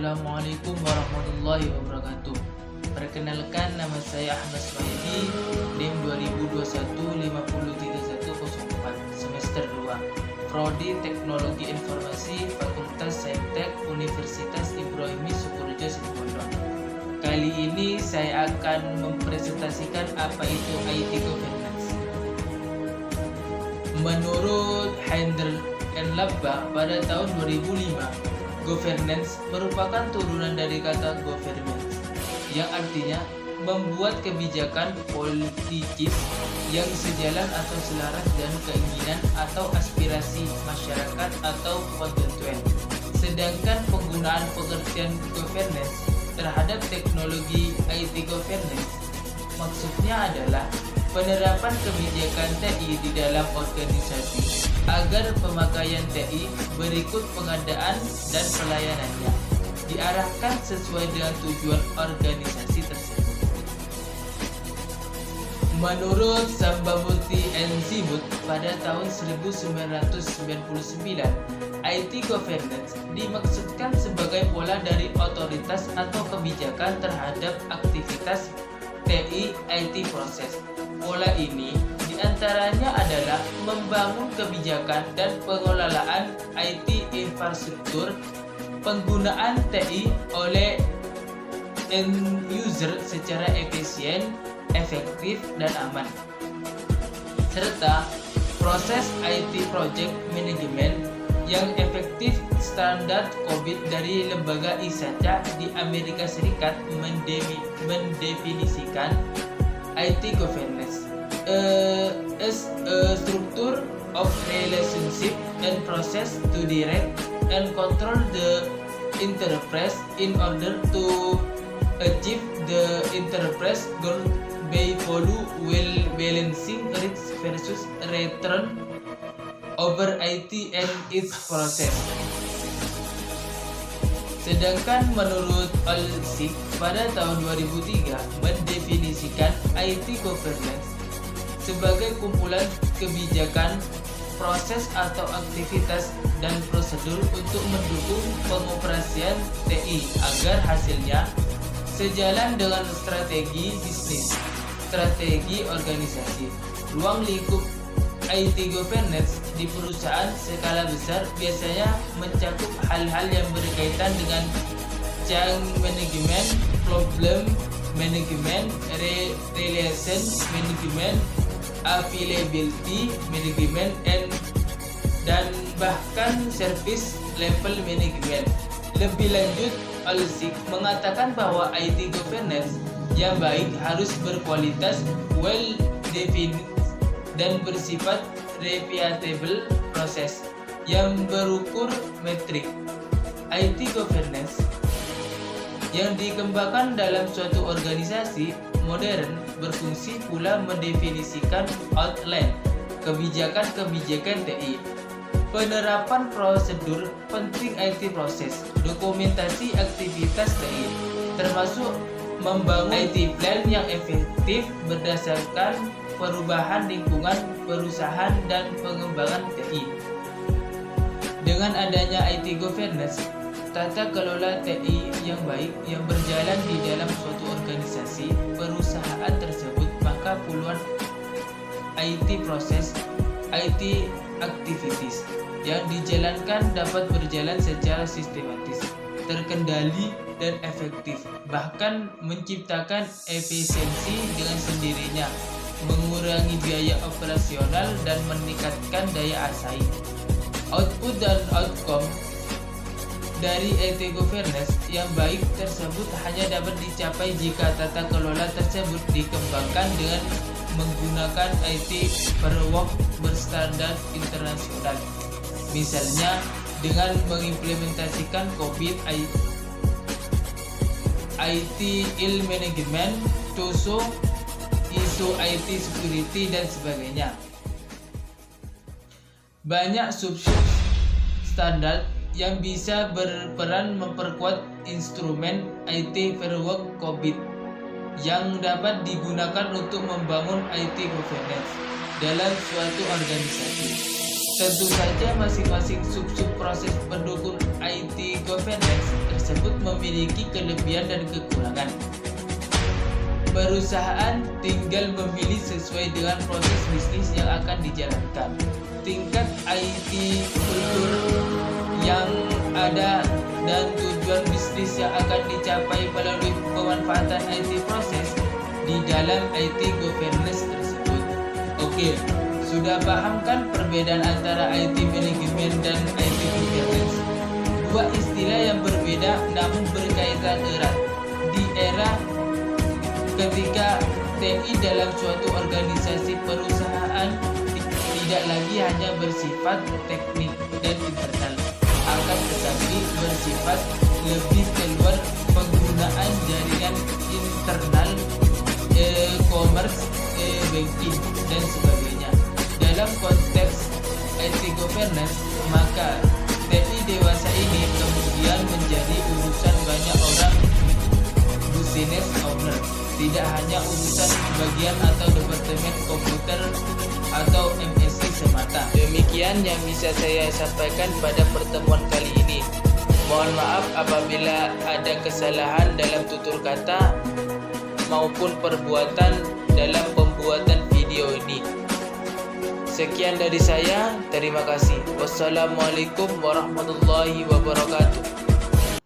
Assalamualaikum warahmatullahi wabarakatuh. Perkenalkan, nama saya Ahmad Swayadi, NIM 2021-5030104, semester 2, Prodi Teknologi Informasi, Fakultas Saintek, Universitas Ibrahimi Sukorejo Situbondo. Kali ini saya akan mempresentasikan apa itu IT Governance. Menurut Heinrich Labba pada tahun 2005, governance merupakan turunan dari kata government, yang artinya membuat kebijakan politis yang sejalan atau selaras dengan keinginan atau aspirasi masyarakat atau konstituen. Sedangkan penggunaan pengertian governance terhadap teknologi IT governance maksudnya adalah penerapan kebijakan TI di dalam organisasi agar pemakaian TI berikut pengadaan dan pelayanannya diarahkan sesuai dengan tujuan organisasi tersebut. Menurut Sambamurti and Zimut pada tahun 1999, IT governance dimaksudkan sebagai pola dari otoritas atau kebijakan terhadap aktivitas TI IT proses. Pola ini diantaranya adalah membangun kebijakan dan pengelolaan IT infrastruktur, penggunaan TI oleh end user secara efisien, efektif, dan aman, serta proses IT project management yang efektif. Standar COVID dari lembaga ISACA di Amerika Serikat mendefinisikan IT governance as a structure of relationship and process to direct and control the enterprise in order to achieve the enterprise goal by follow well balancing risk versus return over IT and its process. Sedangkan menurut Olsik pada tahun 2003 mendefinisikan IT governance sebagai kumpulan kebijakan, proses atau aktivitas dan prosedur untuk mendukung pengoperasian TI agar hasilnya sejalan dengan strategi bisnis, strategi organisasi. Ruang lingkup IT governance di perusahaan skala besar biasanya mencakup hal-hal yang berkaitan dengan change management, problem management, relation management, availability management, dan bahkan service level management. Lebih lanjut, Olsik mengatakan bahwa IT governance yang baik harus berkualitas, well defined, dan bersifat repeatable proses yang berukur metrik. IT governance yang dikembangkan dalam suatu organisasi modern berfungsi pula mendefinisikan outline kebijakan-kebijakan TI, penerapan prosedur penting IT proses, dokumentasi aktivitas TI, termasuk membangun IT plan yang efektif berdasarkan perubahan lingkungan perusahaan dan pengembangan TI. Dengan adanya IT governance, tata kelola TI yang baik yang berjalan di dalam suatu organisasi perusahaan tersebut, maka puluhan IT proses, IT activities yang dijalankan dapat berjalan secara sistematis, terkendali, dan efektif, bahkan menciptakan efisiensi dengan sendirinya, mengurangi biaya operasional dan meningkatkan daya saing. Output dan outcome dari IT governance yang baik tersebut hanya dapat dicapai jika tata kelola tersebut dikembangkan dengan menggunakan IT framework berstandar internasional. Misalnya dengan mengimplementasikan COVID IT Il Management, TOSO, ISO IT Security, dan sebagainya. Banyak sub-sub standar yang bisa berperan memperkuat instrumen IT framework COVID yang dapat digunakan untuk membangun IT governance dalam suatu organisasi. Tentu saja masing-masing sub-sub proses pendukung IT governance tersebut memiliki kelebihan dan kekurangan. Perusahaan tinggal memilih sesuai dengan proses bisnis yang akan dijalankan. Tingkat IT kultur yang ada dan tujuan bisnis yang akan dicapai melalui pemanfaatan IT proses di dalam IT governance tersebut. Oke, sudah paham kan perbedaan antara IT manajemen dan IT governance? Dua istilah yang berbeda namun berkaitan erat. Di era ketika TI dalam suatu organisasi perusahaan tidak lagi hanya bersifat teknik dan internal, akan tetapi bersifat lebih keluar penggunaan jaringan internal, e-commerce, banking dan sebagainya. Dalam konteks IT governance, maka TI dewasa ini kemudian menjadi urusan banyak orang business owner, tidak hanya urusan bagian atau departemen komputer atau MSc semata. Demikian yang bisa saya sampaikan pada pertemuan kali ini. Mohon maaf apabila ada kesalahan dalam tutur kata maupun perbuatan dalam pembuatan video ini. Sekian dari saya, terima kasih. Wassalamualaikum warahmatullahi wabarakatuh.